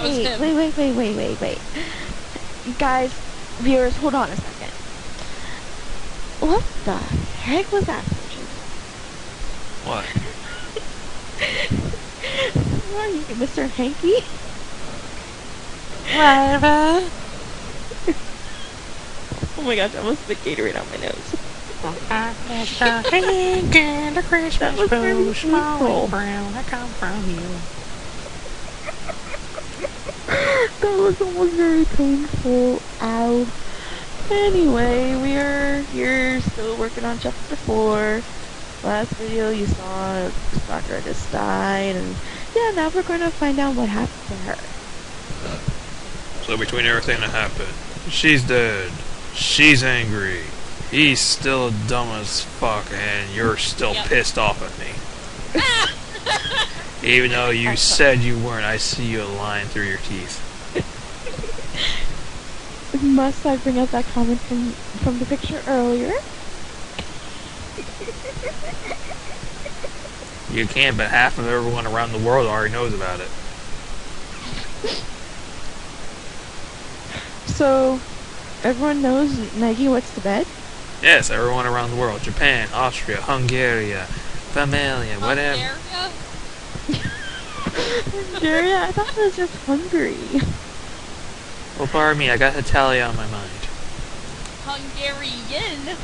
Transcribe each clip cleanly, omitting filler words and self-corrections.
was him. Wait. Guys, viewers, hold on a second. What the heck was that? What? Who are you, Mr. Hanky? Whatever. Oh my gosh, I almost spit Gatorade on my nose. Mr. Hanky, the Christmas That was very boo, small painful. and brown, I come from you. That was almost very painful. Ow. Anyway, we are here still working on chapter 4. Last video you saw Sakura just died, and yeah, now we're going to find out what happened to her. So between everything that happened, she's dead, she's angry, he's still dumb as fuck, and you're still pissed off at me. Even though you said you weren't, I see you a line through your teeth. Must I bring up that comment from the picture earlier? You can't, but half of everyone around the world already knows about it. So, everyone knows Nike what's to bed? Yes, everyone around the world. Japan, Austria, Hungary, Familia, whatever. Hungary? I thought it was just Hungary. Well, pardon me, I got Italia on my mind. Hungarian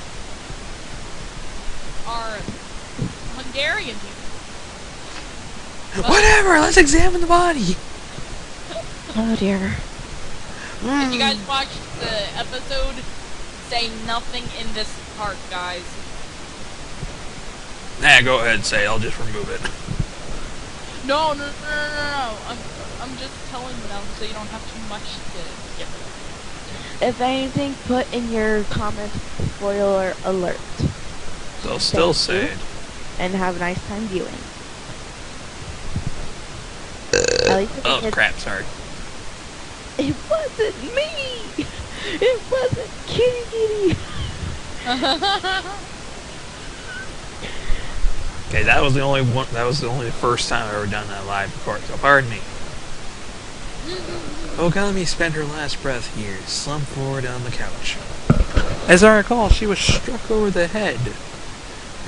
are Hungarian people. Whatever, let's examine the body. Oh dear. If you guys watched the episode, say nothing in this part, guys. Nah, go ahead and say it, I'll just remove it. No. I'm just telling them so you don't have too much to get rid of. If anything, put in your comments spoiler alert. They'll still say it. And have a nice time viewing. At least if Oh crap, sorry. It wasn't me! It wasn't Kitty! Okay, that was the only one. That was the only first time I've ever done that live before. So pardon me. Ogami spent her last breath here, slumped forward on the couch. As I recall, she was struck over the head.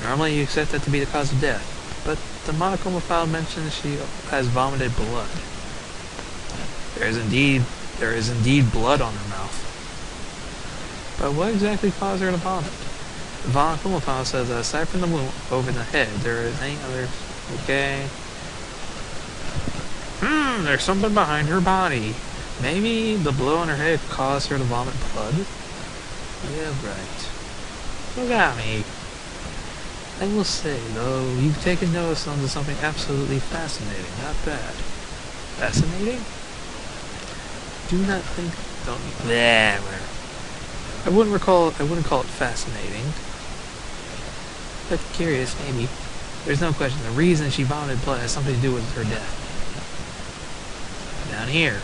Normally, you accept that to be the cause of death, but the Monokuma file mentions she has vomited blood. There is indeed blood on her mouth. But what exactly caused her to vomit? The Monokuma file says that aside from the wound over the head, there is any other. Okay. There's something behind her body. Maybe the blow on her head caused her to vomit blood? Yeah, right. Ogami. I will say, though, you've taken notice onto something absolutely fascinating. Not bad. Fascinating? Do not think... Don't... Bleh, whatever. I wouldn't call it fascinating. But curious, maybe. There's no question. The reason she vomited blood has something to do with her death. Down here.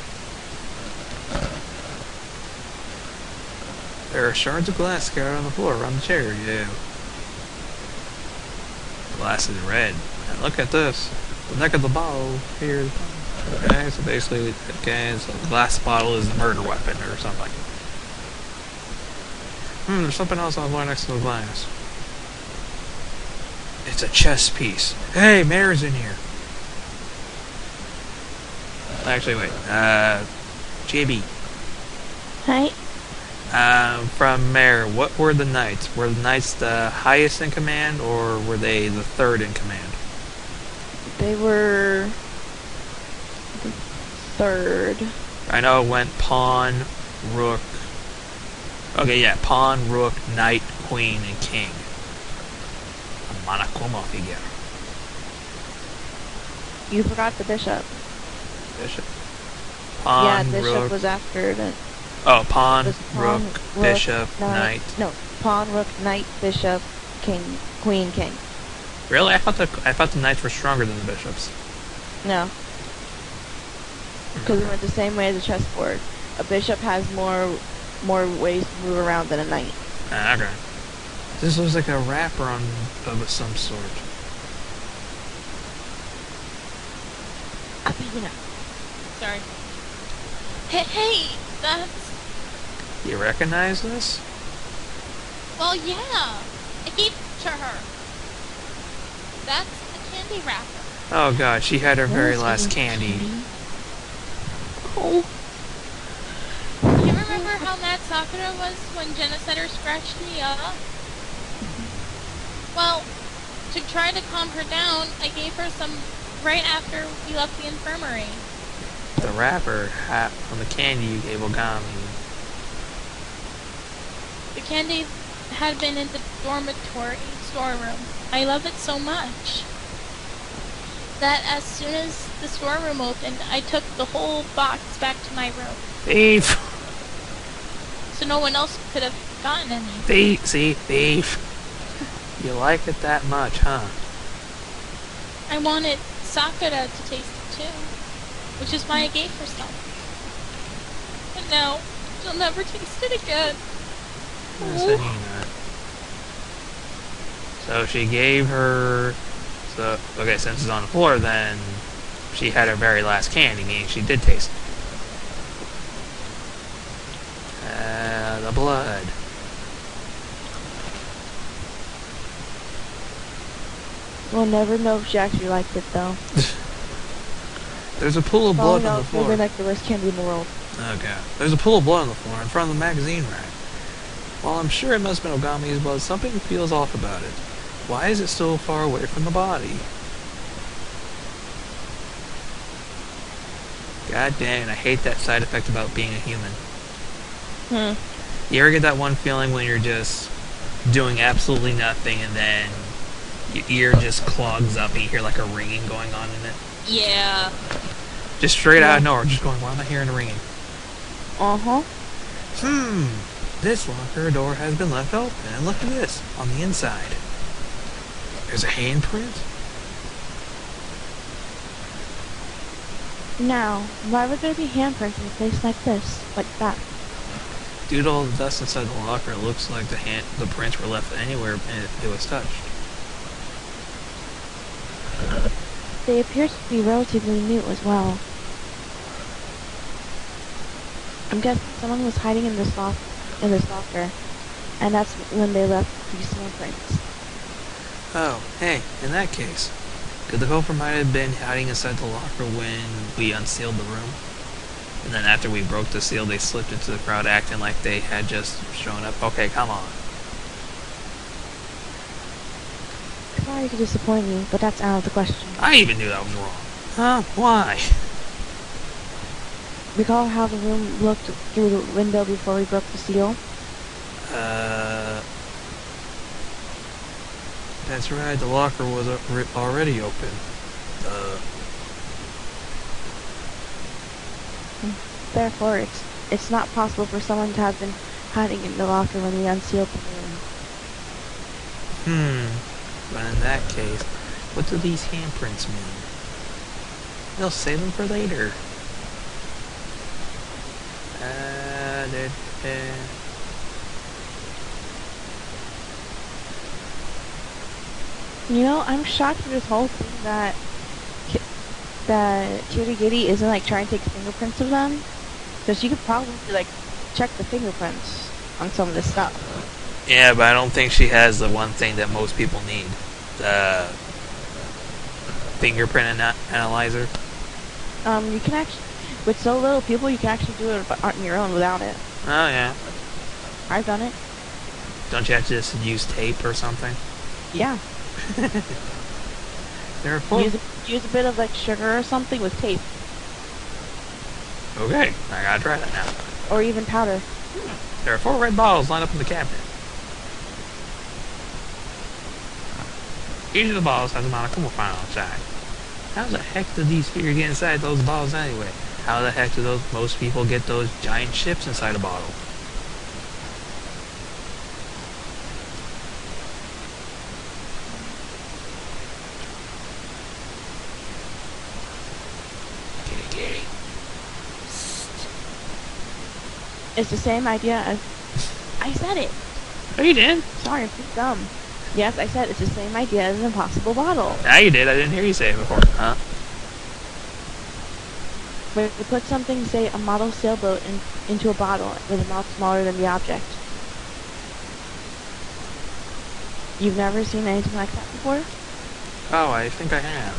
There are shards of glass scattered on the floor around the chair. Yeah. The glass is red. And look at this. The neck of the bottle here. Okay, so basically, so the glass bottle is a murder weapon or something. There's something else on the floor next to the glass. It's a chess piece. Hey, Mare's in here. Actually, wait. JB. Hi. From Mare, what were the knights? Were the knights the highest in command, or were they the third in command? They were the third. I know it went pawn, rook. Okay, yeah, pawn, rook, knight, queen, and king. A Monokuma figure. You forgot the bishop. Bishop. Pawn, yeah, bishop rook. was after the... Oh, pawn, Pawn, rook, bishop, knight. No, pawn, rook, knight, bishop, king, queen, king. Really? I thought the knights were stronger than the bishops. No. Because it went the same way as a chessboard. A bishop has more ways to move around than a knight. Ah, okay. This looks like a wrapper of some sort. I think you know. Sorry. Hey, that's... You recognize this? Well, yeah. I gave it to her. That's the candy wrapper. Oh god, she had her very Yes, last little candy. Oh. You remember how mad Sakura was when Genocider scratched me up? Well, to try to calm her down, I gave her some right after we left the infirmary. The wrapper hat from the candy you gave Ogami. The candy had been in the dormitory storeroom. I love it so much that as soon as the storeroom opened, I took the whole box back to my room. Thief! So no one else could have gotten any. Thief! See? Thief! You like it that much, huh? I wanted Sakura to taste it too, which is why I gave her some. And now, she'll never taste it again. Sahina. So she gave her... So, okay, since it's on the floor, then she had her very last candy, meaning she did taste it. The blood. We'll never know if she actually liked it, though. There's a pool of blood on the floor. Maybe like the worst candy in the world. Okay. There's a pool of blood on the floor in front of the magazine rack. While I'm sure it must have been Ogami's blood, something feels off about it. Why is it so far away from the body? God dang, I hate that side effect about being a human. You ever get that one feeling when you're just doing absolutely nothing and then your ear just clogs up and you hear like a ringing going on in it? Yeah. Just straight out of nowhere, just going, why am I hearing a ringing? This locker door has been left open, and look at this, on the inside. There's a handprint? Now, why would there be handprints in a place like this? Like that? Due to all the dust inside the locker, it looks like the prints were left anywhere and it was touched. They appear to be relatively new as well. I'm guessing someone was hiding in this locker, and that's when they left these handprints. Oh, hey, in that case, could the culprit might have been hiding inside the locker when we unsealed the room? And then after we broke the seal, they slipped into the crowd acting like they had just shown up? Okay, come on. Sorry to disappoint you, but that's out of the question. I even knew that was wrong. Huh? Why? Recall how the room looked through the window before we broke the seal? That's right, the locker was already open. Therefore, it's not possible for someone to have been hiding in the locker when we unsealed the room. But in that case, what do these handprints mean? They'll save them for later. You know, I'm shocked for this whole thing that Kirigiri isn't like trying to take fingerprints of them, because you could probably like check the fingerprints on some of this stuff. Yeah, but I don't think she has the one thing that most people need. The fingerprint analyzer. You can actually, with so little people, you can actually do it on your own without it. Oh, yeah. I've done it. Don't you have to just use tape or something? Yeah. There are 4... Use a bit of like sugar or something with tape. Okay, I gotta try that now. Or even powder. There are 4 red bottles lined up in the cabinet. Each of the bottles has a monochromal file inside. How the heck did these figures get inside those bottles anyway? How the heck do most people get those giant chips inside a bottle? Kitty. It's the same idea as... I said it! Oh, you did? Sorry, I'm too dumb. Yes, I said it's the same idea as an impossible bottle. Yeah, you did. I didn't hear you say it before. Huh? where you put something, say a model sailboat, into a bottle with a mouth smaller than the object. You've never seen anything like that before? Oh, I think I have.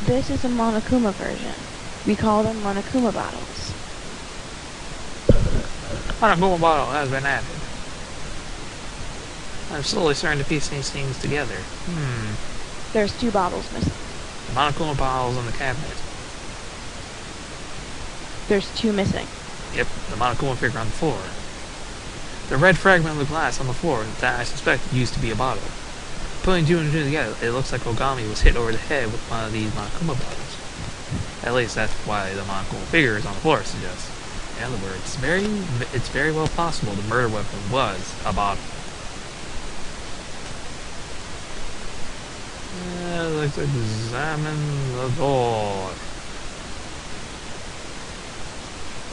This is a Monokuma version. We call them Monokuma bottles. Monokuma bottle has been added. I'm slowly starting to piece these things together. There's 2 bottles missing. The Monokuma bottle's in the cabinet. There's 2 missing. Yep, the Monokuma figure on the floor. The red fragment of the glass on the floor that I suspect used to be a bottle. Putting 2 and 2 together, it looks like Ogami was hit over the head with one of these Monokuma bottles. At least that's why the Monokuma figure is on the floor suggests. In other words, it's very well possible the murder weapon was a bottle. Let's examine the door.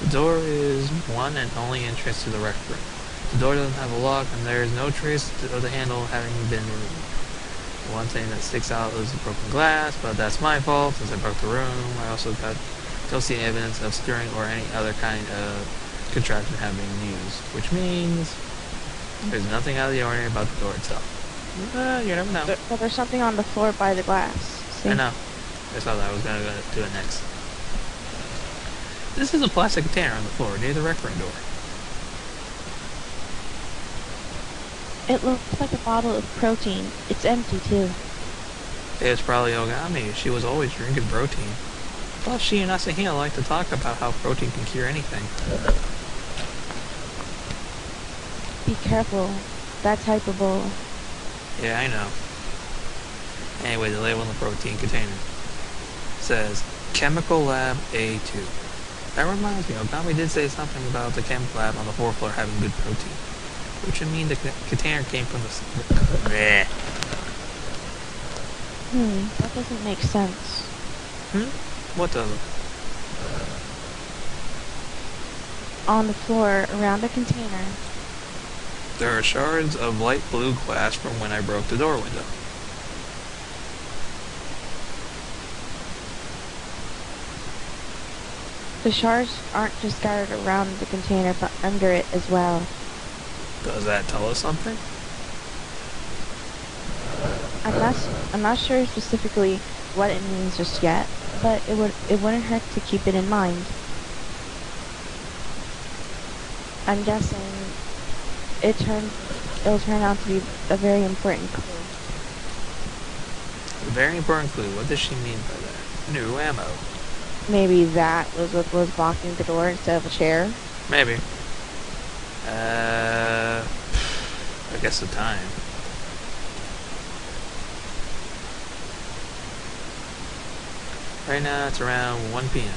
The door is one and only entrance to the rec room. The door doesn't have a lock, and there is no trace of the handle having been removed. One thing that sticks out is the broken glass, but that's my fault since I broke the room. I also don't see evidence of stirring or any other kind of contraption having been used, which means there's nothing out of the ordinary about the door itself. You never know. But there's something on the floor by the glass. See? I know. I thought I was going to do it next. This is a plastic container on the floor near the rec room door. It looks like a bottle of protein. It's empty, too. It's probably Ogami. She was always drinking protein. Plus, she and Asahina like to talk about how protein can cure anything. Be careful. That's hyperbole. Yeah, I know. Anyway, the label on the protein container says Chemical Lab A2. That reminds me, Ogami did say something about the chemical lab on the 4th floor having good protein. Which would mean the container came from the... Bleh. That doesn't make sense. What doesn't? On the floor, around the container, There are shards of light blue glass from when I broke the door window. the shards aren't just scattered around the container, but under it as well. Does that tell us something? I'm not sure specifically what it means just yet, but it wouldn't hurt to keep it in mind. I'm guessing it'll turn out to be a very important clue. A very important clue. What does she mean by that? New ammo. Maybe that was what was blocking the door instead of a chair. Maybe. I guess the time. Right now it's around 1 p.m.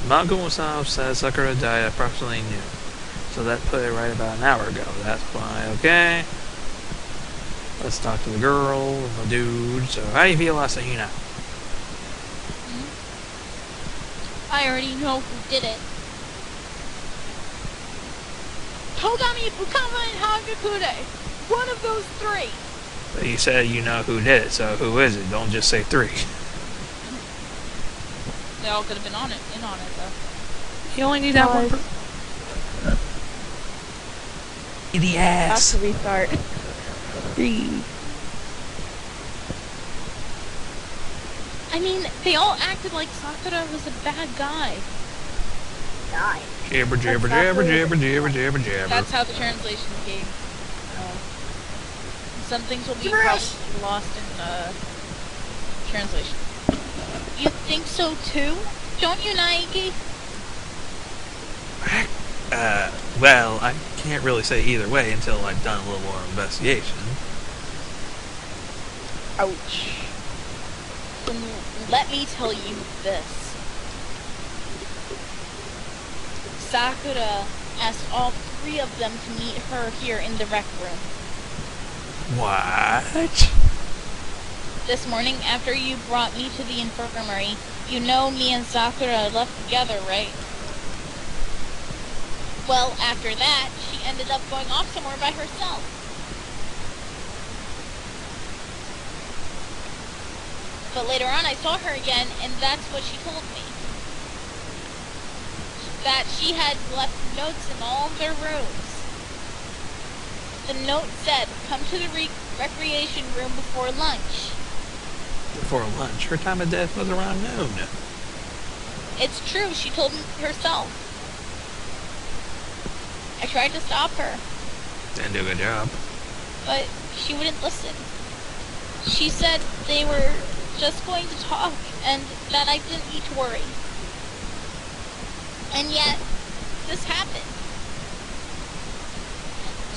Mago-san says Sakura died approximately noon. So that put it right about an hour ago. That's why, okay. Let's talk to the girl and the dude. So how do you feel, Asahina? I already know who did it. Togami, Fukama, and Hagakude. One of those 3. But you said you know who did it, so who is it? Don't just say 3. They all could have been in on it, though. You only need that one person. The ass. Have to restart. 3. I mean, they all acted like Sakura was a bad guy. Jabber, jabber, jabber, jabber, jabber, jabber, jabber. That's how the translation came. Some things will be probably lost in translation. You think so too? Don't you, Naiki? Well, I can't really say either way until I've done a little more investigation. Ouch. Then let me tell you this. Sakura asked all 3 of them to meet her here in the rec room. What? This morning, after you brought me to the infirmary, you know me and Sakura left together, right? Well, after that, she ended up going off somewhere by herself. But later on I saw her again, and that's what she told me. That she had left notes in all of their rooms. The note said, come to the recreation room before lunch. Before lunch, her time of death was around noon. It's true, she told me herself. I tried to stop her, Didn't do a good job. but she wouldn't listen. She said they were just going to talk, and that I didn't need to worry. And yet, this happened.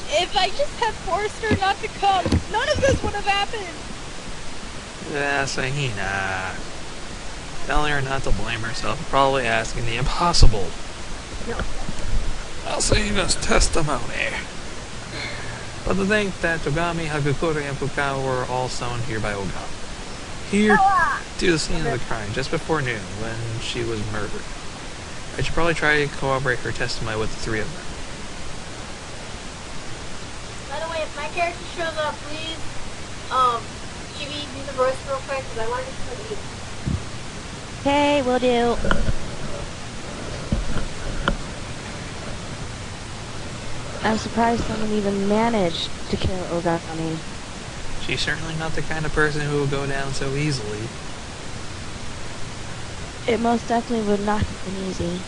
If I just had forced her not to come, none of this would have happened. Sahina. Telling her not to blame herself, probably asking the impossible. No. Sahina's testimony. But to think that Togami, Hagakure, and Fukawa were all summoned here by Ogami. Here to the scene of the crime, just before noon, when she was murdered. I should probably try to corroborate her testimony with the three of them. By the way, if my character shows up, please, Chibi, do the voice real quick, because I want to get some of these. Okay, will do. I'm surprised someone even managed to kill Ogami. She's certainly not the kind of person who will go down so easily. It most definitely would not have been easy.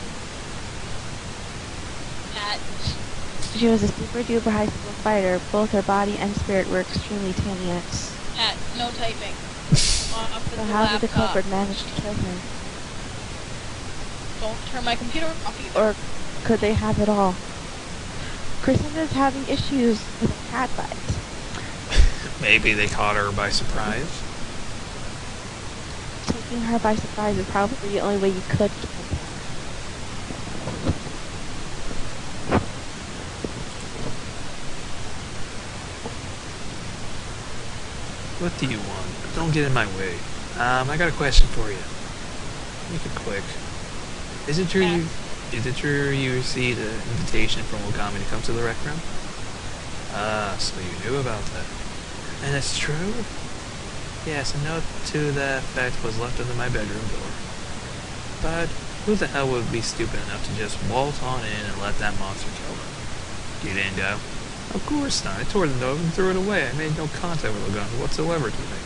That She was a super duper high school fighter. Both her body and spirit were extremely tenuous. no typing. Off So the how did the laptop. culprit manage to kill her? Don't turn my computer off either. Or could they have it all? Christina's having issues with a cat bite. Maybe they caught her by surprise. Taking her by surprise is probably the only way you could kill her. What do you want? Don't get in my way. I got a question for you. Make it quick. Is it true you received an invitation from Ogami to come to the rec room? So you knew about that. And it's true? Yes, a note to that effect was left under my bedroom door. But who the hell would be stupid enough to just waltz on in and let that monster kill them? You didn't go? Of course not. I tore the note and threw it away. I made no contact with Ogami whatsoever today.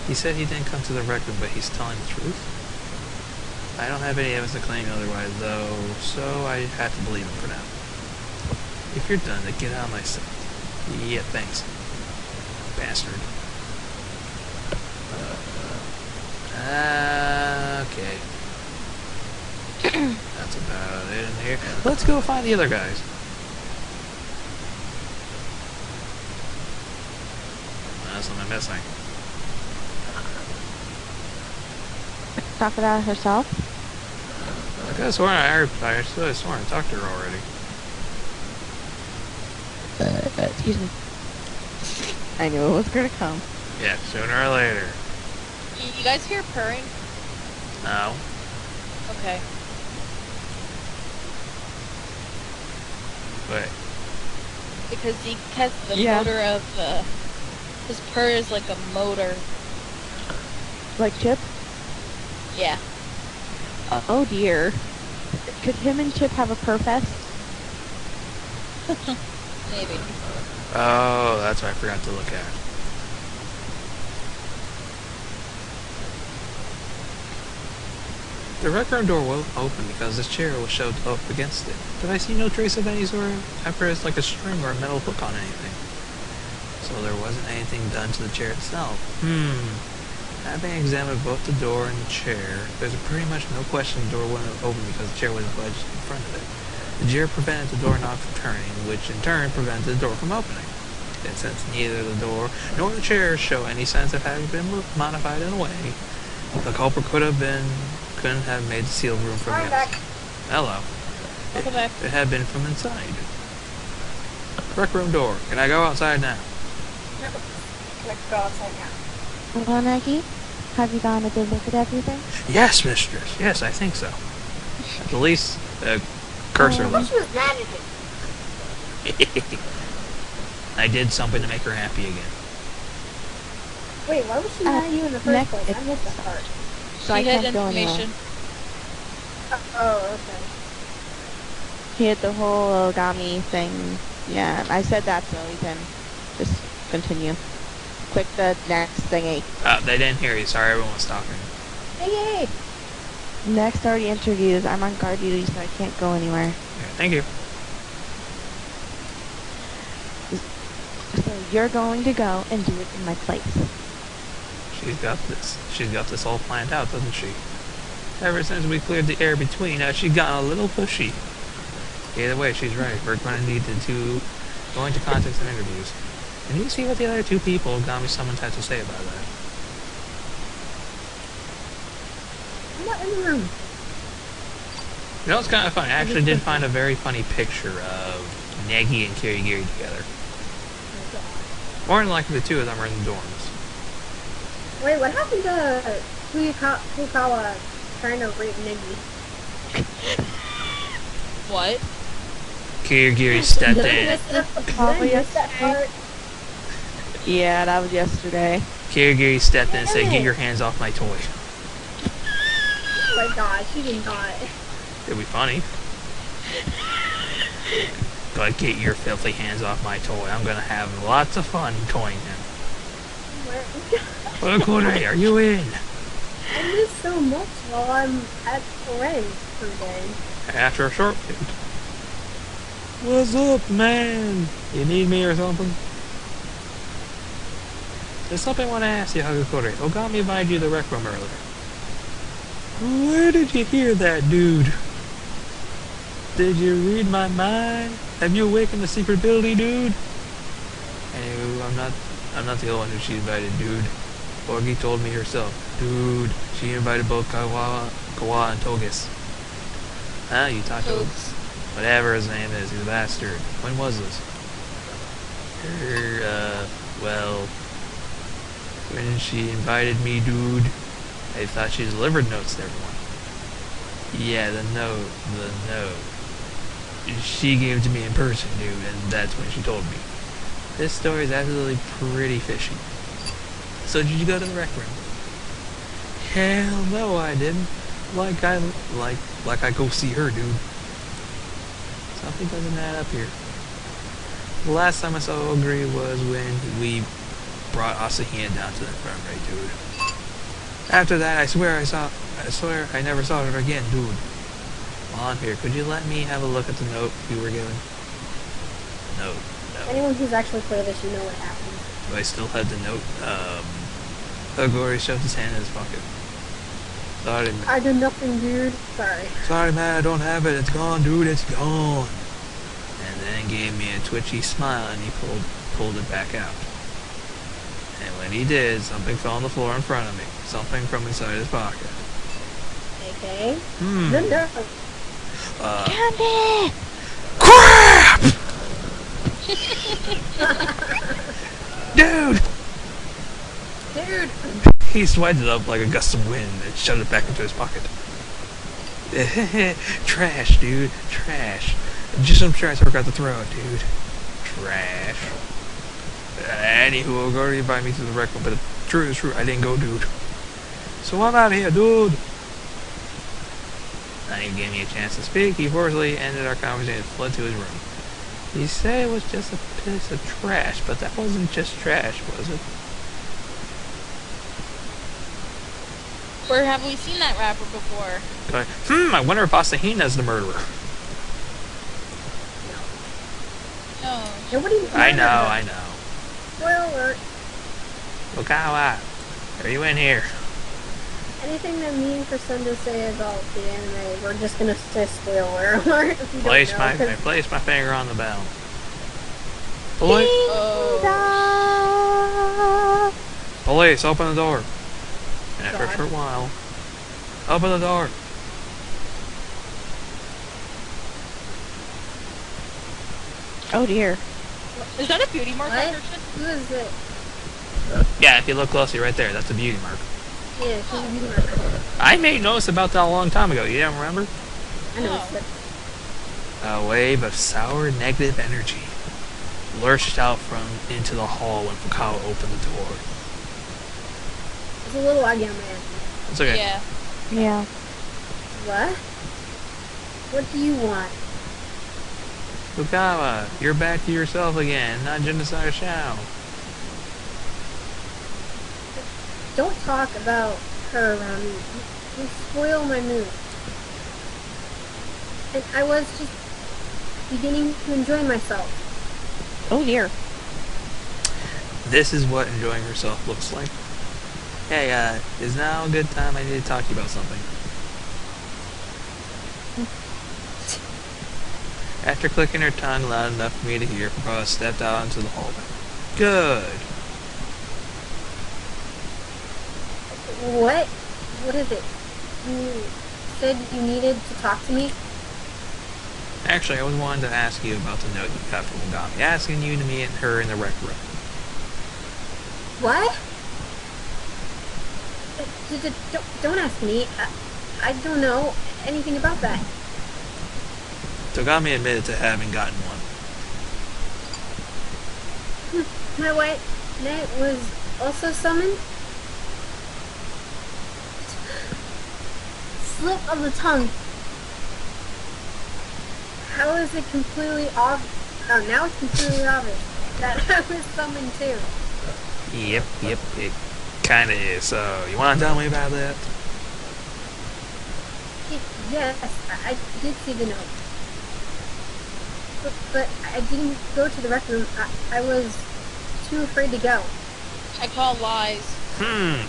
He said he didn't come to the rec room, but he's telling the truth. I don't have any evidence to claim otherwise, though, so I have to believe him for now. If you're done, then get out of my sight. Yeah, thanks. Bastard. Okay. That's about it in here. Let's go find the other guys. That's what I'm missing. Talk about herself? I could have sworn I should have sworn I talked to her already. Excuse me. I knew it was gonna come. Yeah, sooner or later. You guys hear purring? No. Okay. Wait. Because Zeke has the Yeah. motor of, his purr is like a motor. Like Chip? Yeah. Oh dear. Could him and Chip have a purr fest? Maybe. Oh, that's what I forgot to look at. The rec room door was open because this chair was shoved up against it, but I see no trace of any sort of apparatus like a string or a metal hook on anything. So there wasn't anything done to the chair itself. Having examined both the door and the chair, there's pretty much no question the door wouldn't open because the chair was wedged in front of it. The chair prevented the doorknob from turning, which in turn prevented the door from opening. And since neither the door nor the chair show any sense of having been modified in a way, the culprit couldn't have made the sealed room from the I'm back. outside. Hello. Welcome back. It had been from inside. Rec room door. Can I go outside now? Yep. Let's go outside now. Well, Nike, have you gone a good look at everything? Yes, mistress. Yes, I think so. At the least, cursor I left. wish she was mad at me. I did something to make her happy again. Wait, why was she mad at you in the first next- place? I missed that part. So I She hid can't go anywhere. information. Oh, okay. He hit the whole origami thing. Yeah, I said that so you can just continue. Click the next thingy. They didn't hear you. Sorry, everyone was talking. Hey! Next already interviews. I'm on guard duty, so I can't go anywhere. Yeah, thank you. So you're going to go and do it in my place. She's got this. She's got this all planned out, doesn't she? Ever since we cleared the air between us, she's gotten a little pushy. Either way, she's right. We're going to need to go into contact some interviews. And you see what the other two people Gami summoned had to say about that. I'm not in the room. You know, it's kind of funny. I actually did find a very funny picture of Negi and Kirigiri together. More than likely, the two of them are in the dorms. Wait, what happened to Fukawa trying to rape Niggy? What? Kirigiri stepped Did I in. miss that- did Oh, I miss yes. that part? Yeah, that was yesterday. Kirigiri stepped in and said, "Get your hands off my toy." Oh my god, she did not. It'd be funny. But get your filthy hands off my toy. I'm gonna have lots of fun toying him. Where- Sakura, are you in? I miss so much while I'm at friends for the day. After a short wait. What's up, man? You need me or something? There's something I want to ask you, Hagakure. Ogami invited you to the rec room earlier. Where did you hear that, dude? Did you read my mind? Have you awakened the secret ability, dude? Anywho, I'm not the only one who she invited, dude. Orgi told me herself. Dude, she invited both Kawa and Togus. Huh, you talked to him? Whatever his name is, he's a bastard. When was this? Well, when she invited me, dude, I thought she delivered notes to everyone. Yeah, the note. She gave it to me in person, dude, and that's when she told me. This story is absolutely pretty fishy. So did you go to the rec room? Hell no, I didn't. Like I go see her, dude. Something doesn't add up here. The last time I saw Ogre was when we brought Asahina down to the infirmary, dude. After that, I swear I never saw her again, dude. While I'm here, could you let me have a look at the note you were given? No. Anyone who's actually played this, you know what happened. Do I still have the note? Ogre shoved his hand in his pocket. Sorry, man. I did nothing, dude. Sorry. Sorry, man, I don't have it. It's gone, dude. It's gone. And then gave me a twitchy smile, and he pulled it back out. And when he did, something fell on the floor in front of me. Something from inside his pocket. Okay. Hmm. No. Candy! Crap! Dude! Dude! He swiped it up like a gust of wind and shoved it back into his pocket. Trash, dude. Trash. Just some trash I forgot to throw, dude. Trash. Anywho, will go to invite me to the rec room, but the truth is true, I didn't go, dude. So I'm out of here, dude. Not even gave me a chance to speak. He forcibly ended our conversation and fled to his room. He said it was just a piece of trash, but that wasn't just trash, was it? Where have we seen that rapper before? Going, I wonder if Asahina's the murderer. No. Nobody. I know. Spoiler alert. Okawa, are you in here? Anything that me and Crescendo say about the anime, we're just gonna say spoiler alert if you I don't know. place my finger on the bell. Police, Oh. police, open the door. And after a God. short while, open the door. Oh dear. Is that a beauty mark What? on her chin? Who is it? Yeah, if you look closely right there, that's a beauty mark. Yeah, she's a beauty marker. I made notice about that a long time ago. You don't remember? I know Oh. it's A wave of sour, negative energy lurched out from into the hall when Fukawa opened the door. It's a little laggy on my end. It's okay. Yeah. Yeah. What? What do you want? Fukawa, you're back to yourself again, not Genocide Shao. Don't talk about her around me. You spoil my mood. And I was just beginning to enjoy myself. Oh dear. This is what enjoying herself looks like. Hey, is now a good time? I need to talk to you about something. After clicking her tongue loud enough for me to hear, Fukawa stepped out into the hallway. Good. What? What is it? You said you needed to talk to me? Actually, I was wanting to ask you about the note you got from Ogami, asking you to meet her in the rec room. What? Don't ask me. I don't know anything about that. Ogami admitted to having gotten one. My white knight was also summoned? Slip of the tongue. How is it completely obvious? Oh, now it's completely obvious that I was summoned too. Yep, it kinda is. So, you wanna tell me about that? Yes, I did see the note. But I didn't go to the rec room. I was too afraid to go. I call lies.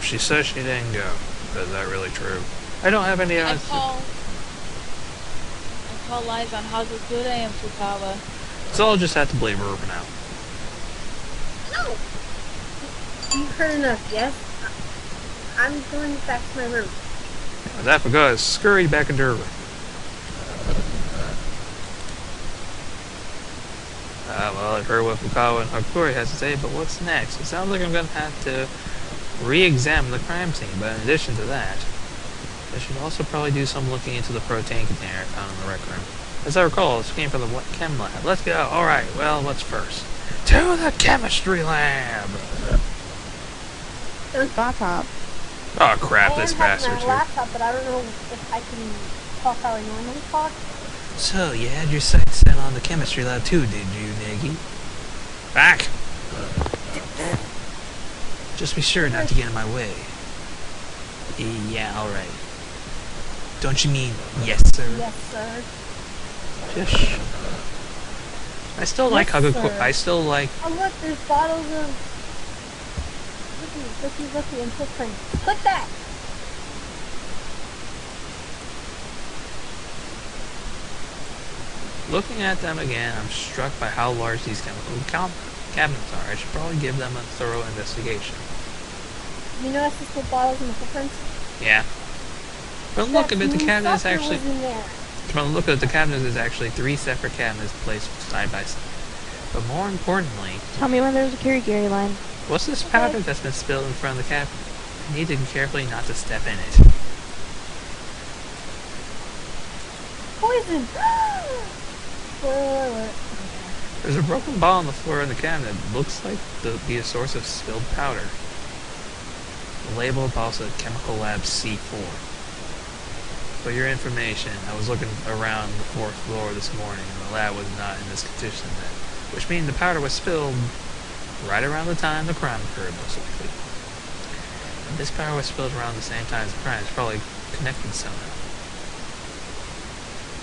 She says she didn't go. But is that really true? I don't have any I evidence. call lies on how good I am, Fukawa. So I'll just have to believe her for now. No! You've heard enough, yes? I'm going back to my room. With that, Fukawa scurried back into her room. Well, I've heard what Fukawa and Hakuri has to say, but what's next? It sounds like I'm going to have to re-examine the crime scene, but in addition to that, I should also probably do some looking into the protein container found in the rec room. As I recall, this came from the chem lab. Let's go. Alright, well, what's first? To the chemistry lab! Laptop. Oh crap, this I bastard have my here. laptop, but I don't know if I can talk how I normally talk. So, you had your sights set on the chemistry lab too, did you, Niggy? Back! Just be sure not to get in my way. Yeah, alright. Don't you mean, yes, sir? Yes, sir. Just... I still like Yes, Hakuko. sir. I still like... Oh look, there's bottles of looky, and footprints. Click that! Looking at them again, I'm struck by how large these chemical cabinets are. I should probably give them a thorough investigation. You notice the split bottles and the footprints? Yeah. From the look of it, the That cabinet is sucker actually... was in there. From the look of it, the cabinet is actually 3 separate cabinets placed side by side. But more importantly, Tell me when there's a Kirigiri line. what's this Okay. powder that's been spilled in front of the cabinet? I need to be carefully not to step in it. Poison! Spoiler alert. There's a broken bottle on the floor in the cabinet. It looks like to be a source of spilled powder. The label above said Chemical Lab C4. For your information, I was looking around the 4th floor this morning and the lab was not in this condition then, which means the powder was spilled right around the time the crime occurred, most likely. And this powder was spilled around the same time as the crime. It's probably connected somehow.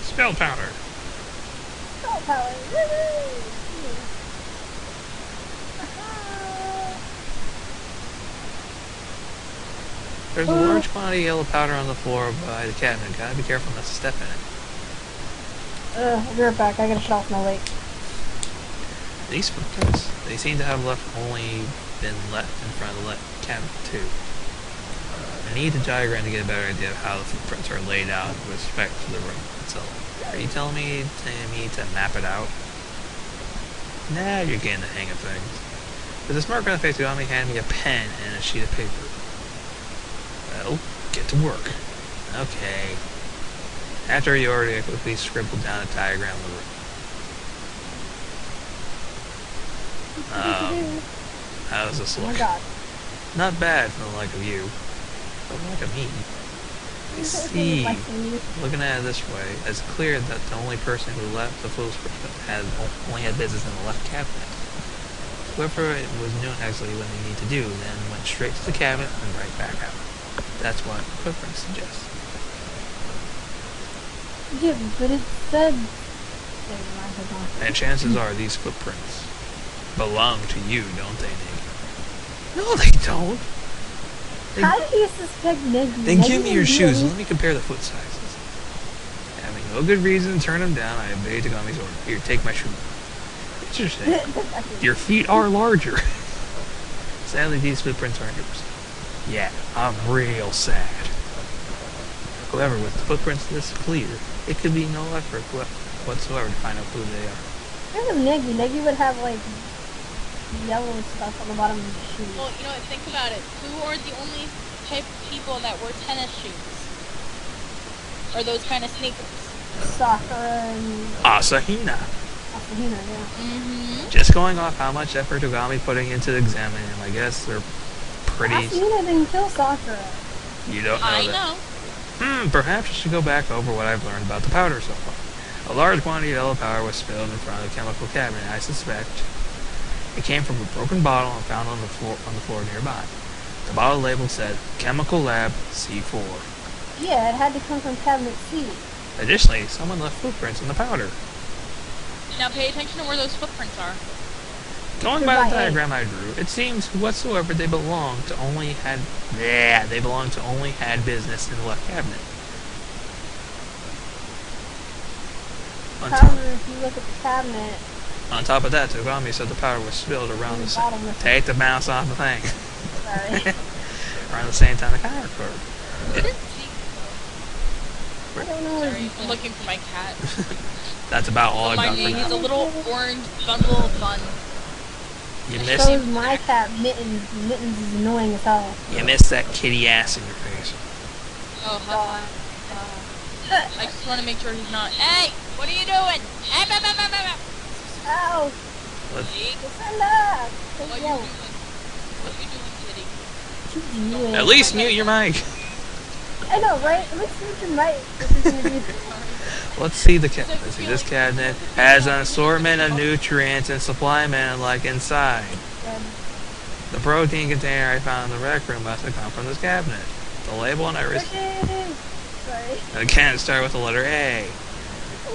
Spilled powder. Salt power. Woo-hoo! There's a large quantity of yellow powder on the floor by the cabinet. Gotta be careful not to step in it. I'll be right back. I gotta shut off my light. These footprints, they seem to have been left in front of the cabinet too. I need a diagram to get a better idea of how the footprints are laid out with respect to the room itself. Are you telling me to map it out? Now you're getting the hang of things. With a smart grin face, Ogami handed me a pen and a sheet of paper. Well, get to work. Okay. After he ordered, I quickly scribbled down a diagram of the room. How does this Oh my look? god. Not bad for the like of you. Don't look at me. I see. Looking at it this way, it's clear that the only person who left the footprint only had business in the left cabinet. Whoever it was knew exactly what they need to do, then went straight to the cabinet and right back out. That's what footprints suggest. Yeah, but it said... And chances are these footprints belong to you, don't they, Nick? No, they don't. How do you suspect Neggy? Then give me your shoes and let me compare the foot sizes. Having no good reason to turn them down, I obey Tagami's order. Here, take my shoe. Interesting. Your feet are larger. Sadly, these footprints aren't yours. Yeah, I'm real sad. However, with the footprints this clear, it could be no effort whatsoever to find out who they are. Think of Neggy. Neggy would have, like, yellow stuff on the bottom of his shoes. Well, you know what, think about it. Who are the only type of people that wear tennis shoes? Or those kind of sneakers? Sakura and... Asahina. Asahina, yeah. Mm-hmm. Just going off how much effort Tagami putting into examining them, I guess they're pretty... Asahina didn't kill Sakura. You don't know I that. know. Perhaps I should go back over what I've learned about the powder so far. A large quantity of yellow powder was spilled in front of the chemical cabinet. I suspect it came from a broken bottle and found on the floor nearby. The bottle label said Chemical Lab C4. Yeah, it had to come from cabinet C. Additionally, someone left footprints in the powder. Now pay attention to where those footprints are. Going by the diagram I drew, it seems whatsoever they belonged to only had business in the left cabinet. However, if you look at the cabinet... On top of that, Tagami said the powder was spilled around the same... Take the mouse off the thing. Sorry. Around the same time the car occurred. I don't know where Sorry, I'm looking for my cat. That's about all I've my got for name. He's a now. little orange bundle of fun. You So missed, is my cat, Mittens. Mittens is annoying as hell. you missed that kitty ass in your face. Oh, hi. I just want to make sure he's not. Hey, what are you doing? Hey, Ow! Let's- Send up! What are you doing? What are you doing, kitty? At least mute your mic. I know, right? Let's mute your mic. Let's see the cabinet. Let's see, this cabinet has an assortment of nutrients and supply men like inside. The protein container I found in the rec room must have come from this cabinet. The label and everything. Sorry. Again, start with the letter A.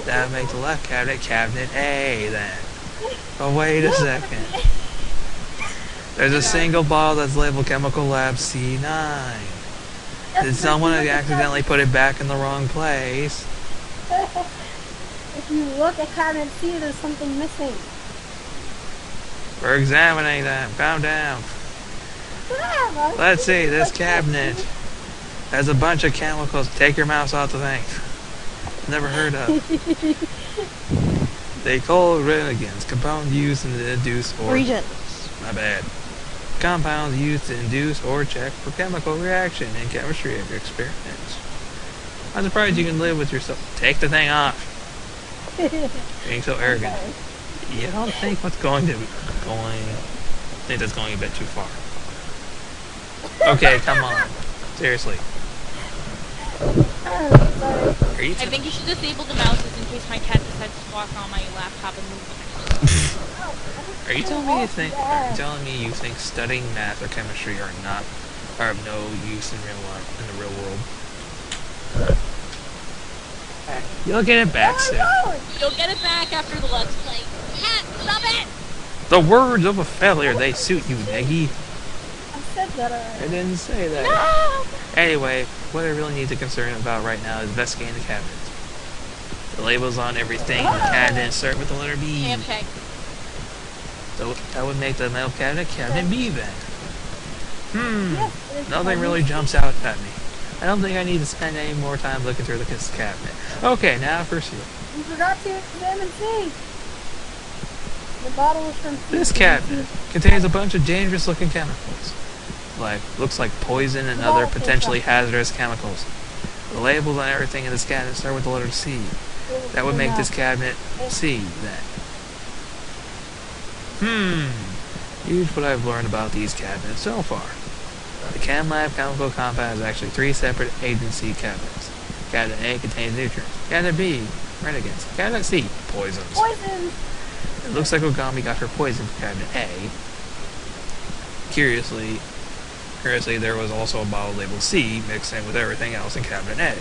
That would make the left cabinet Cabinet A then. But wait a second. There's a single bottle that's labeled Chemical Lab C9. Did someone accidentally put it back in the wrong place? If you look at cabinet C, there's something missing. We're examining them. Calm down. Let's see, this cabinet has a bunch of chemicals. Take your mouse off the thing. Never heard of. They call renegades, compound used to induce or... Regents. My bad. Compounds used to induce or check for chemical reaction in chemistry of experiments. I'm surprised you can live with yourself. Take the thing off. Being so arrogant. You don't think what's going to be going... I think that's going a bit too far. Okay, come on. Seriously. Are you I think you should disable the mouses in case my cat decides to walk on my laptop and move. Are you telling me you think studying math or chemistry are of no use in the real world? You'll get it back soon. You'll get it back after the Let's Play. Cat, stop it! The words of a failure, they suit you, Neggy. I said that already. I didn't say that. No! Anyway, what I really need to concern about right now is investigating the cabinet. The labels on everything in the cabinet start with the letter B. Okay. So that would make the metal cabinet Cabinet B then. Nothing really jumps out at me. I don't think I need to spend any more time looking through this cabinet. Okay, now for C. You forgot to examine C. The bottle was from C. This cabinet contains a bunch of dangerous looking chemicals. Looks like poison and other potentially hazardous chemicals. The labels on everything in this cabinet start with the letter C. That would make this cabinet C then. Here's what I've learned about these cabinets so far. The Chem Lab chemical compound is actually 3 separate agency cabinets. Cabinet A contains nutrients. Cabinet B, renegades. Cabinet C, poisons. Poison! It looks like Ogami got her poison from Cabinet A. Curiously, there was also a bottle labeled C mixed in with everything else in Cabinet A.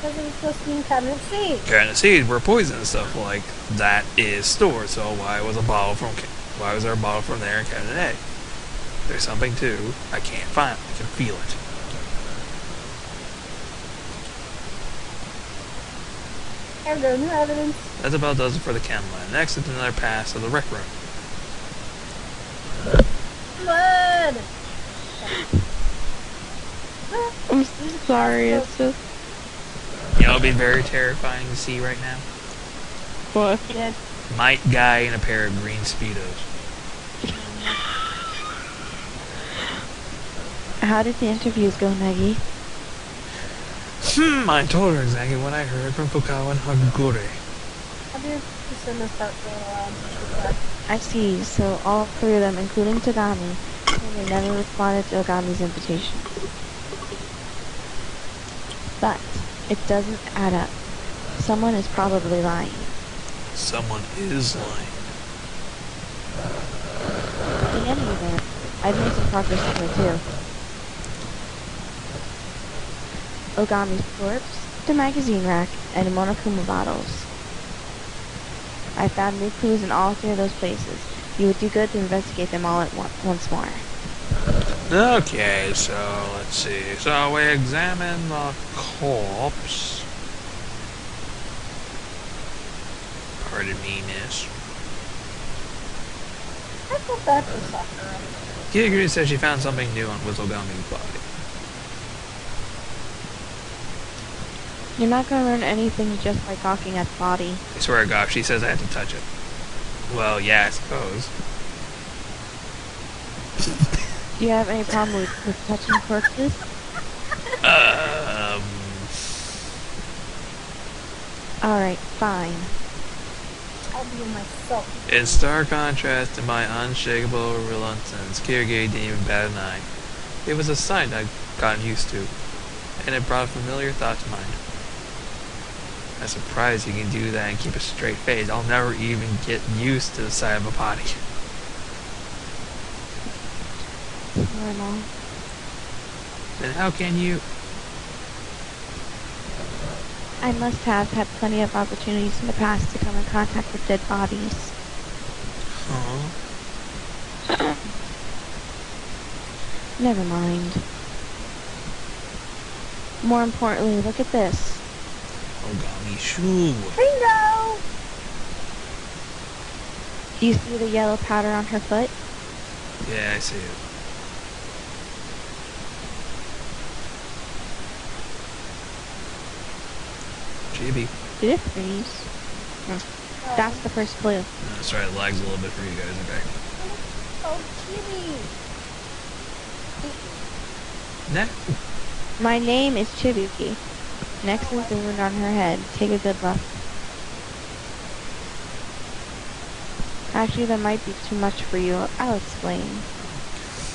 Because it was supposed to be in cabinet C. Cabinet C is where poison and stuff like that is stored. So why was there a bottle from there in Cabinet A? There's something too. I can't find it. I can feel it. There we go, new evidence. That's about does it for the Chem Lab. Next is another pass of the rec room. Blood! I'm so sorry, it's just... You know, it'd be very terrifying to see right now. What? Yes. Might guy in a pair of green Speedos. How did the interviews go, Nagi? I told her exactly what I heard from Fukawa and Hagure. How do you send this start going around? I see, so all 3 of them, including Tagami, they never responded to Ogami's invitation. But it doesn't add up. Someone is probably lying. Someone is lying. In any event, I've made some progress somewhere too. Ogami's corpse, the magazine rack, and Monokuma bottles. I found new clues in all 3 of those places. You would do good to investigate them all at once more. Okay, so let's see. So we examine the corpse. Pardon me, miss. I feel bad for Sakura. Kiguri says she found something new on Ogami's body. You're not going to learn anything just by gawking at the body. I swear to God, she says I have to touch it. Well, yeah, I suppose. Do you have any problem with touching corpses? Alright, fine. I'll be myself. In stark contrast to my unshakable reluctance, Kiguri didn't even bat an eye. It was a sight I'd gotten used to, and it brought a familiar thought to mind. I'm surprised you can do that and keep a straight face. I'll never even get used to the sight of a body. Normal. Then how can you... I must have had plenty of opportunities in the past to come in contact with dead bodies. Huh? Never mind. More importantly, look at this. Ogami shoe. Bingo! Do you see the yellow powder on her foot? Yeah, I see it. Chibi. Did it freeze? That's the first clue. Sorry, it lags a little bit for you guys, okay? Oh, Chibi! My name is Chibuki. Next is the wound on her head. Take a good look. Actually, that might be too much for you. I'll explain.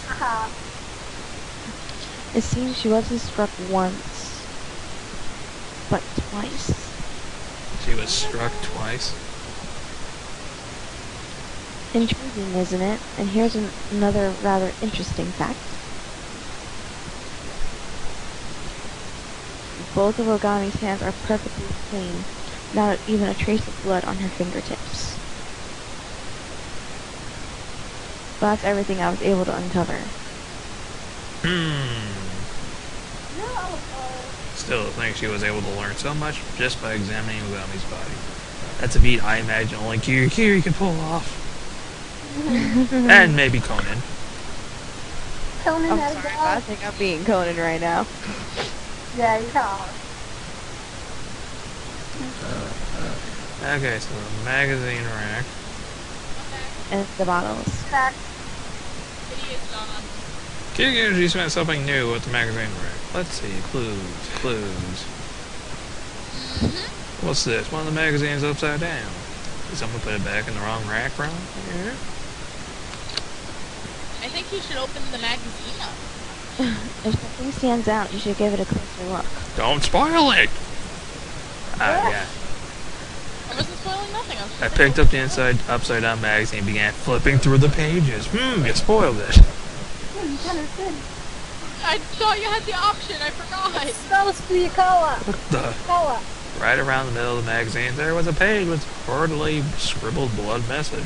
Haha. It seems she wasn't struck once, but twice. She was struck twice. Intriguing, isn't it? And here's another rather interesting fact. Both of Ogami's hands are perfectly clean, not even a trace of blood on her fingertips. But that's everything I was able to uncover. Still think she was able to learn so much just by examining Ogami's body. That's a feat I imagine only Kiri could pull off. And maybe Conan. Conan I'm had sorry, a but I dog. think I'm being Conan right now. Yeah, you are. Okay, so the magazine rack. And the bottles. Back. Kiri usually spent something new with the magazine rack. Let's see, clues. What's this? One of the magazines upside down. Did someone put it back in the wrong rack, wrong? Yeah. I think you should open the magazine up. If something stands out, you should give it a closer look. Don't spoil it! Yeah. I wasn't spoiling nothing. I picked up the upside down magazine and began flipping through the pages. You spoiled it. Yeah, you kind of did. I thought you had the option. I forgot. Spells for your color. What the? Color. Right around the middle of the magazine, there was a page with hurriedly scribbled blood message.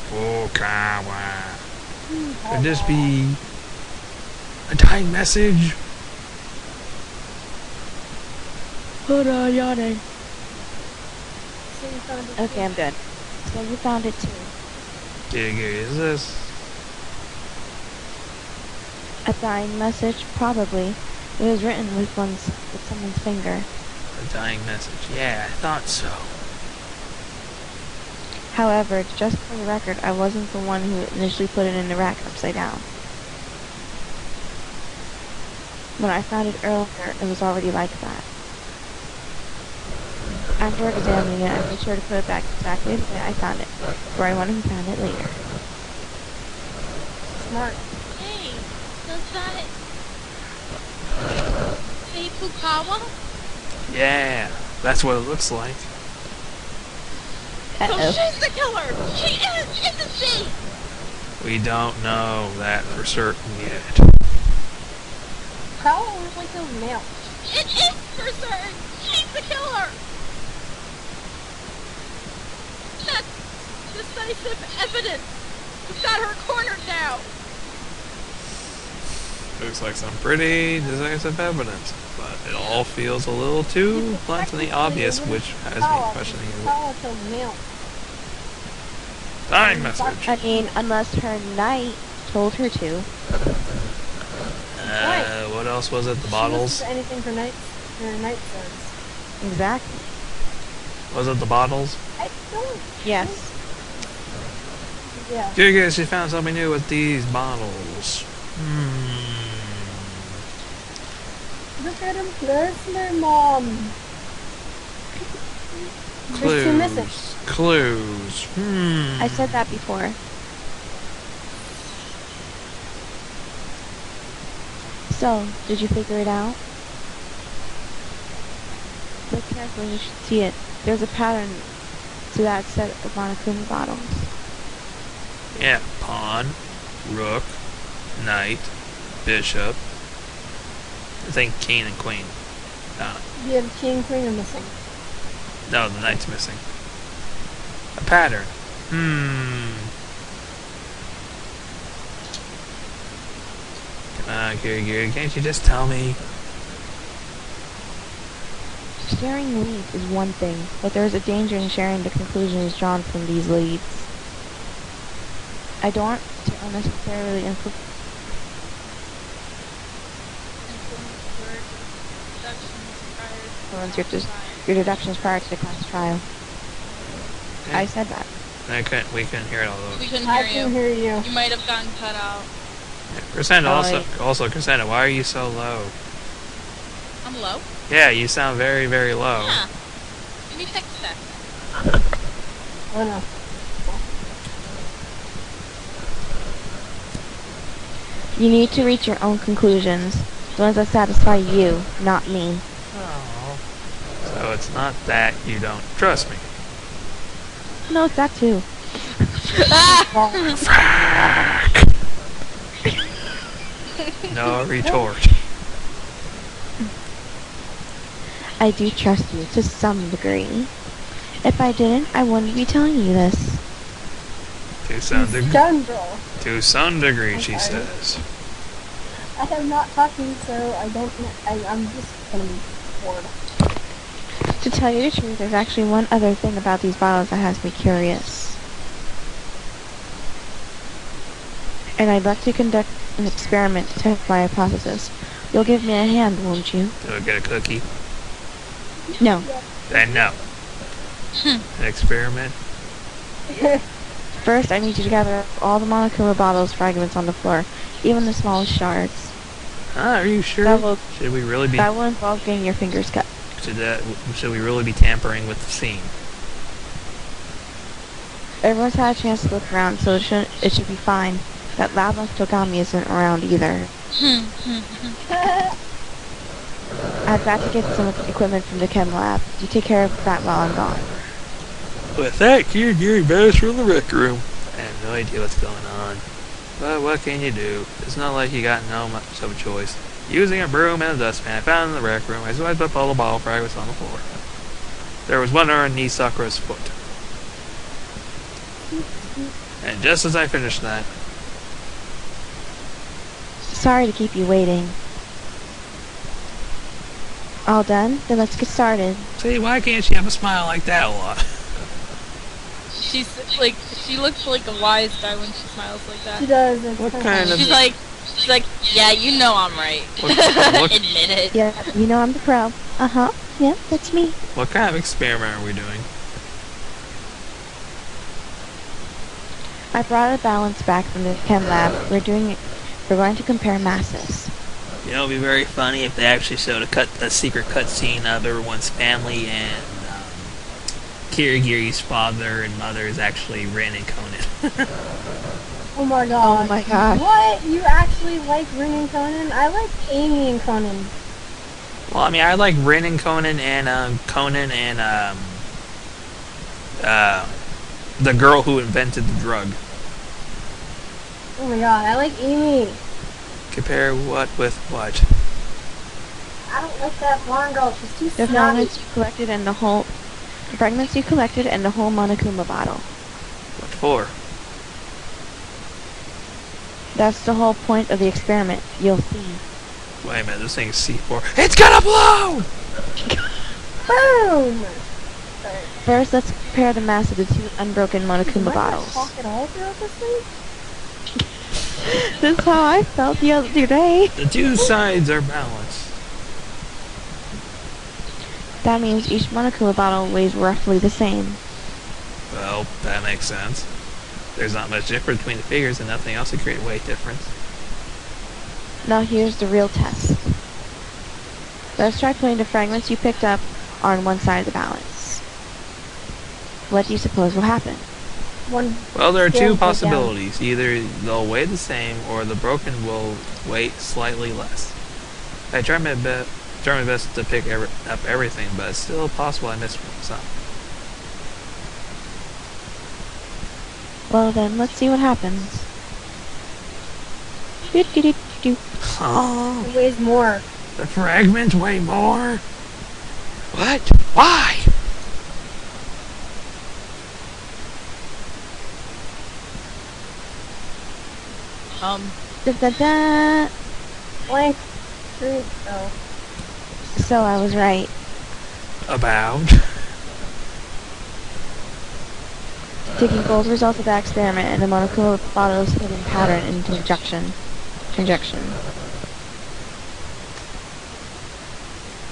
Fukawa. Could this be a dying message? Hold on, yawning. So you found it. Okay, I'm good. So you found it too. Dig is this? A dying message? Probably. It was written with someone's finger. A dying message. Yeah, I thought so. However, just for the record, I wasn't the one who initially put it in the rack upside down. When I found it earlier, it was already like that. After examining it, I made sure to put it back exactly the way I found it, for I wanted to find it later. Smart. Hey, does that say Fukawa? Yeah, that's what it looks like. So Uh-oh. she's the killer. She is, isn't she? We don't know that for certain yet. Color looks like a male. It is for certain. She's the killer. That's decisive evidence. We've got her cornered now. Looks like some pretty decisive evidence, but it all feels a little too bluntly obvious, which has me questioning it. Color killed male. Dying message. I mean, unless her knight told her to. What else was it? The bottles? She anything for night. Her night says. Exactly. Was it the bottles? I don't. Yes. Yeah. You guys, she found something new with these bottles. Look at him. There's my mom. There's two missing. Clues. I said that before. So, did you figure it out? Look carefully, you should see it. There's a pattern to that set of Monokuma bottles. Yeah, pawn, rook, knight, bishop. I think king and queen. Yeah, the king and queen are missing. No, the knight's missing. A pattern. Come on, Gary, can't you just tell me? Sharing leads is one thing, but there is a danger in sharing the conclusions drawn from these leads. I don't want to unnecessarily influence your deductions prior to the class trial. Yeah. I said that. We couldn't hear it all We those. couldn't I hear can you. hear you. You might have gotten cut out. Crescendo, Oh, also, Crescendo, why are you so low? I'm low. Yeah, you sound very, very low. Yeah. Let me fix that. Oh no. You need to reach your own conclusions, the ones that satisfy you, not me. Oh. So it's not that you don't trust me. No, it's that too. No retort. I do trust you to some degree. If I didn't, I wouldn't be telling you this. To some degree. Scoundrel. To some degree, she Okay. says. I have not talking, so I don't. I'm just gonna be bored. To tell you the truth, there's actually one other thing about these bottles that has me curious. And I'd like to conduct an experiment to test my hypothesis. You'll give me a hand, won't you? Do I get a cookie? No. Then no. An experiment? First, I need you to gather up all the Monokuma bottles fragments on the floor, even the smallest shards. Are you sure? That will Should we really be? That will involve getting your fingers cut. Should we really be tampering with the scene? Everyone's had a chance to look around, so it should be fine. That lava Togami isn't around either. I've got to get some equipment from the chem lab. You take care of that while I'm gone. With that, Gary vanished from the rec room. I have no idea what's going on. But what can you do? It's not like you got no much of a choice. Using a broom and a dustpan I found in the rec room, I swiped up all the bottle fragments on the floor. There was one underneath Sakura's foot. And just as I finished that... Sorry to keep you waiting. All done? Then let's get started. See, why can't she have a smile like that a lot? She's like, she looks like a wise guy when she smiles like that. She does. It's What kinda kind funny. of- She's like, yeah, you know I'm right. What- Admit it. Yeah, you know I'm the pro. Uh-huh. Yep, that's me. What kind of experiment are we doing? I brought a balance back from the chem lab. We're going to compare masses. You know, it'd be very funny if they actually showed a secret cutscene of everyone's family and Kirigiri's father and mother is actually Rin and Conan. Oh my god. Oh my god. What? You actually like Rin and Conan? I like Amy and Conan. Well, I mean, I like Rin and Conan and Conan and the girl who invented the drug. Oh my god, I like Amy. Compare what with what? I don't like that blonde girl. She's too The snotty. fragments you collected and the whole Monokuma bottle. What for? That's the whole point of the experiment. You'll see. Wait a minute, this thing's C4. It's gonna blow! Boom! First, let's compare the mass of the two unbroken Monokuma Am I gonna bottles. talk at all throughout this thing? This is how I felt the other day. The two sides are balanced. That means each Monokuma bottle weighs roughly the same. Well, that makes sense. There's not much difference between the figures and nothing else to create weight difference. Now here's the real test. Let's try putting the fragments you picked up on one side of the balance. What do you suppose will happen? One. Well, there are Scales two go down. possibilities. Either they'll weigh the same, or the broken will weigh slightly less. I try my best to pick up everything, but it's still possible I missed some. Well then, let's see what happens. Do-do-do-do. Oh, It weighs more. the fragments weigh more? What? Why? Da-da-da. Blank. Street. Oh. So I was right. About? Taking both results of that experiment and the Monokuma bottle's hidden pattern into conjunction.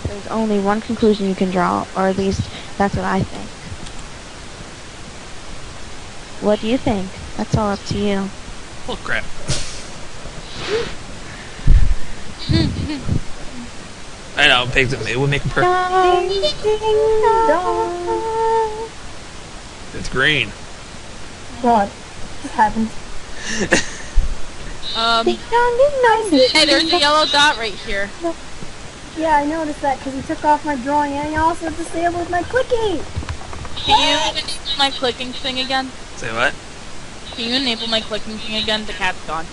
There's only one conclusion you can draw, or at least that's what I think. What do you think? That's all up to you. Oh, crap. I know, pigs it would make a perfect. Ding, ding, dong. It's green. God. This happened. Ding dong, ding dong. Hey, there's a yellow dot right here. Yeah, I noticed that because he took off my drawing and he also disabled my clicking. Can you enable my clicking thing again? Say what? Can you enable my clicking thing again? The cat's gone.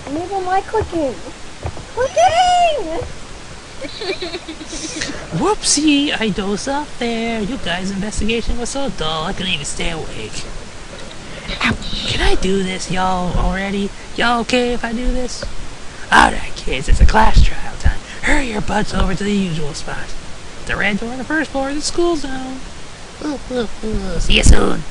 Enable my clicking. Clicking! Whoopsie, I dozed off there. You guys' investigation was so dull, I couldn't even stay awake. Ow, can I do this, y'all, already? Y'all okay if I do this? Alright, kids, it's a class trial time. Hurry your butts over to the usual spot. The red door on the first floor of the school zone. See you soon.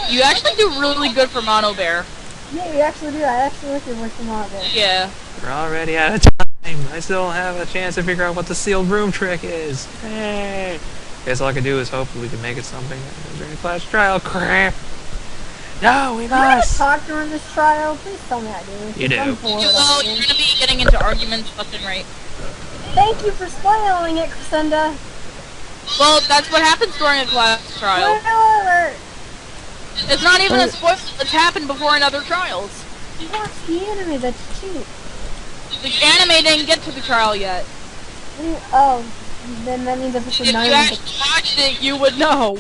You actually do really good for Mono Bear. Yeah, you actually do. I actually like your voice from out there. Yeah. We're already out of time. I still don't have a chance to figure out what the sealed room trick is. Hey. Guess all I can do is hope we can make it something during the class trial. Crap. No, we Am I gonna must. talk during this trial? Please tell me I do. You do. I'm bored You of will. it. You're gonna be getting into arguments left and right. Thank you for spoiling it, Crescenda. Well, that's what happens during a class trial. Spoiler alert! It's not even a But- spoiler. It's happened before in other trials. You watched the anime, that's cheap. The anime didn't get to the trial yet. Oh, then that means episode If 9 you is actually watched it, you would know.